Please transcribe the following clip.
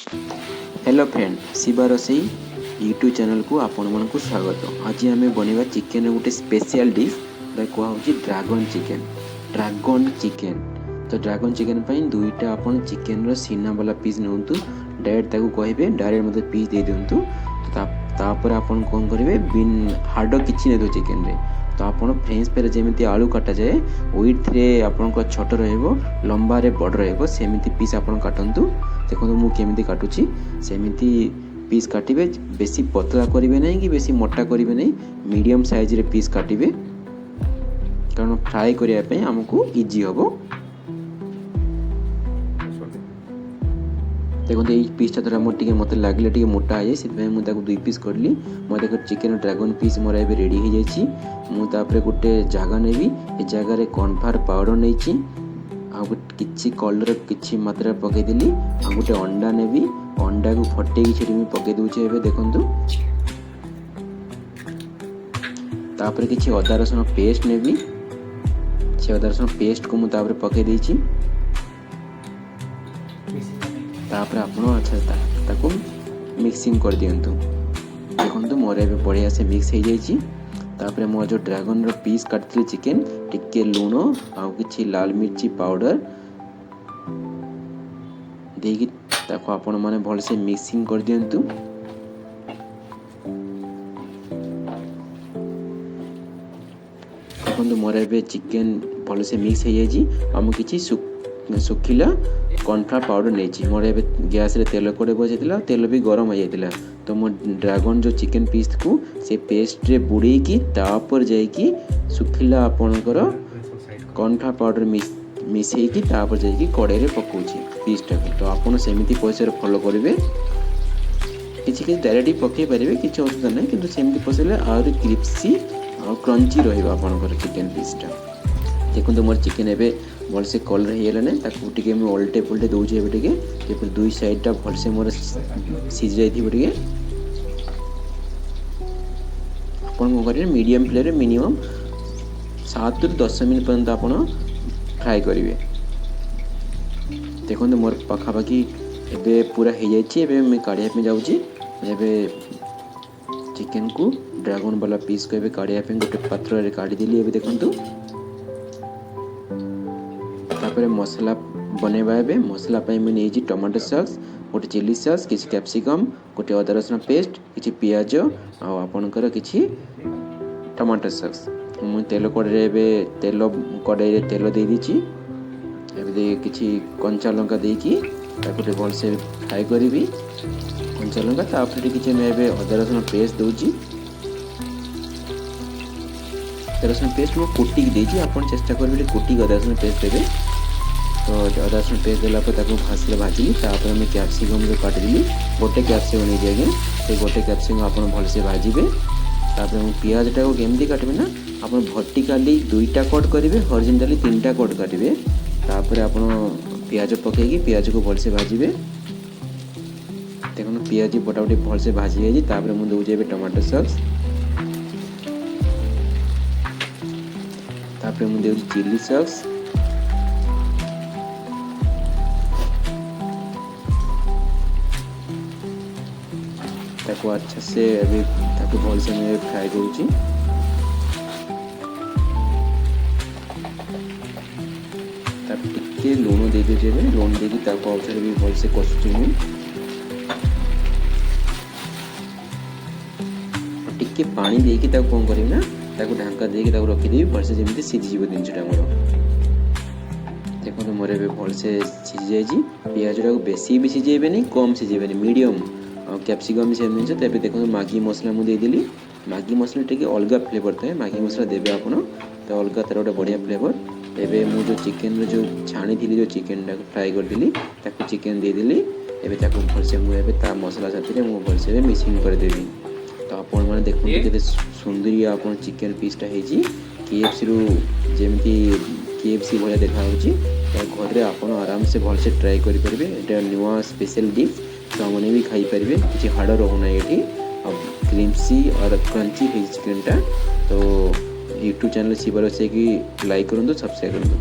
Hello friend, Shiva रोसई YouTube channel को आपण मानक स्वागत। आज आम बनवा चिकेन गोटे स्पेशल डिश कहुँ ड्रैगन चिकेन। तो ड्रैगन चिकेन दुईटा आप चिकेन सीना वाला पीस नियंतु। डायरेक्ट कहे डायरेक्ट मतलब पीस दे दिंतु। तापर आपन कौन करेंगे बिन हार्ड किसी नहीं चिकेन रे। तो आप फ्रेंच फ्राइज जमी आलू काटा जाए विथ रे आपण छोट रंबा रे बड़ रमती पीस आप काटतु। देखो मुझे काटुची सेमती पीस काटिबे। बेसी पतला करेंगे नहीं कि बेसी मोटा करेंगे नहीं, मीडियम साइज रे पीस काटिबे कारण फ्राए करने आमको इजी हम। देखो ये पीसटा थोड़ा मोटे मत लगे टे मोटा है से मुझे दुई पीस करली। मैं देख चिकेन ड्रैगन पीस मोर ए रेडी हो जाइए। मुझे गोटे जगह नेबी ए जगार कॉर्नफ्लावर पाउडर नहीं कि कलर किसी मात्रा पकईदेली। आ गोटे अंडा नेबी, अंडा को फटे पकई दूचे ए देखु। तापर किसी अदा रसुण पेस्ट नेबी, से अदा रसुण पेस्ट को मुझे पकई देछि। तापर आपण अच्छा ताको मिक्सिंग कर दियंतु। देखो मोर ए बढ़िया से मिक्स हो जाइए। तापर मोर जो ड्रैगन रो पीस काटती चिकेन टिके लुण आउ किछि लाल मिर्ची पाउडर देकी ताको आपण माने भल से मिक्सिंग कर दियंतु। देखो मोर ए चिकेन भल से मिक्स हो जाइए। आम किछि सुखिला कॉर्नफ्लावर पाउडर नहीं। मोर ए गैस रे तेल कोड़े बजाइला, तेल भी गरम हो जाता। तो मो ड्रैगन जो चिकेन पीस को से पेस्ट रे बुड़े की तापर जाइकी सुखिला आपणकर कॉर्नफ्लावर पाउडर मिसई की तापर जाइकी कड़े रे पकाउछि पीसटा को। तो आपन सेमिति प्रोसेस फॉलो करेंगे। किसी डायरेक्ट पकई पारे किसी असुविधा ना, कि सेमती पसले आहुरी क्रिस्पी और क्रंची रहिबा आपणकर चिकेन पीसटा। देखो मोर चिकेन एबे भलसे कलर होगलाने टे मुझे ओल्टे पुल्टे दूचे टे दुई साइडटा भलसे मोर सीझ जाइए। आपन करेंगे मीडियम फ्लेम मिनिमम 7 ରୁ 10 मिनट पर्यंत आप फ्राए करेंगे। देखो मोर पखापाखि एबे पूरा हो जाए। मैं काढ़िया जाऊँगी चिकेन को ड्रैगन वाला पीस को एबे काढ़िया गोटे पात्र रे काढ़ीदेली। देखु तापर मसला बनवा। मसला मुझे टमाटो सॉस, गोटे चिली सॉस, किसी कैप्सिकम, गोटे अदा रसुण पेस्ट, किसी पियाज आपणकर किसी टमाटो सॉस। मुझे तेल कड़े तेल कड़े तेल दे दीची। किसी कंचा लंका देकी गोटे भलसे फ्राए करी कंचा लंका। तापर किसी मैं अदा रसुण पेस्ट दूची। अदा रसुण पेस्ट मैं कुटिक देची। आप चेष्टा करेंगे कुटिक अदा रसुण पेस्ट देवे। तो अदा रसुण पेस्ट देला भाजले भाजिली। तापर मैं कैप्सिकम जो काटिदेली गोटे कैप्सिकम नहीं दिए आज्ञा से गोटे कैप्सिकम आप भलसे भाजबे। तापर मुझे पियाजटा को केमती काटबे ना आप वर्टिकाली 2टा कट करेंगे, हॉरिजॉन्टली 3टा कट काटबे। तापर आप पियाज पकईकी पियाज को भलसे भाजबे। देखो पियाज बटाबटी भलसे भाजी जाइए। तापर मुझे दूचे टमाटो सॉस, तापर मुझे चिली सॉस, ताको अच्छा से अभी ताको भल से मैं फ्राए करूँगी। टिके लुण दे दीजिए। लुण देकी ताको आउथरे भी भल से कषुची। टिके पानी देकी ताको कौन करेंगे ना ताको ढांका देकी ताको रखीदेवी भलसे जमी सीझीज जिनटा मोर। देखो मोर ए भलसे सीझी जाइए। पियाजटा को बेसी भी सीझेबे नहीं, कम सीझेबे मीडियम। कैप्सिकम सेम जिन तेज देखो मैगी मसला मुझे देदेली। मैगी मसला टे अलग फ्लेवर थाए, मैगी मसला देवे आप तो अलग तार गोटे बढ़िया फ्लेवर। एबे मु जो चिकेन जो छाणी थी जो चिकेन टाक फ्राए करदेली ताको चिकेन देदेली। एबे ताको भलसे मुझे मसला साथी मुझे भलसे मिक्सिंग करदेवी। तो आपण मैंने देखते केते सुंदरी आप चिकेन पीसटा होती KFC रु जमी KFC भाया देखा घर में आराम से भलसे ट्राए करेंगे। ये नुआ स्पेशल डिश छुआने भी खाई पारे। किसी हाड़ रोना ये क्रिम्सी और क्रंची है चिकेनटा। तो यूट्यूब चैनल शिवा रोसई की लाइक करूँ, सब्सक्राइब करूँ।